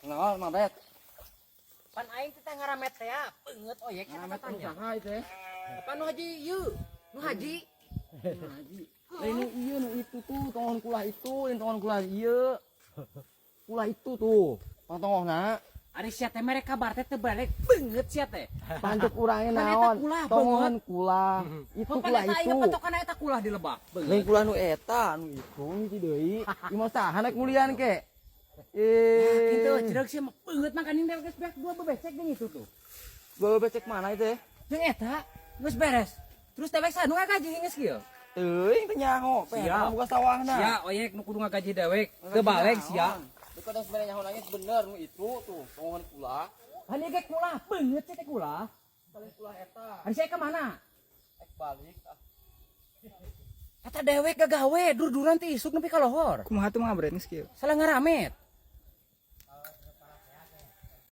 Naon mabet? Pan aing teh ngaramet teh ya, beungeut oyek Ngaramet tanya. usaha itu ya. Apa nu haji ieu? Nu haji. Haji. Lain nu ieu nu itu tuh, tongon kulah itu, lain tongon kulah ieu. Kulah itu tuh, pantongna. Ari sia teh mere kabar teh teu balik beungeut sia teh. Pancuk urangnya Pan eta naon? kulah, Tongon kulah. Itu Mun pan kulah eta itu. aing patokana eta kulah di Lebak. Lain Beungeut. kulah nu eta, nu itu hiji deui. Imah saha nek mulian ke? Kitu cereg sia beungeut makanin teh geus beak dua bebecek jeung itu tuh. Bawa becek mana itu ya? Jeung eta geus beres. Terus teh nu ngagaji geus kieu. Teuing teh nyaho, Siap. pengen buka sawahna. Sia oyek nu kudu ngagaji dewek. Teu balik sia. Deket sebenarnya nyaho nangis bener nu itu tuh, tongon kulah. Hani ge kulah beungeut sia teh kulah. Kali kulah eta, Ari saya ke mana? ek balik. Eta dewek gagawe dur-duran ti isuk nepi ka lohor. Kumaha tuh mah bret geus kieu. Salah ngaramet.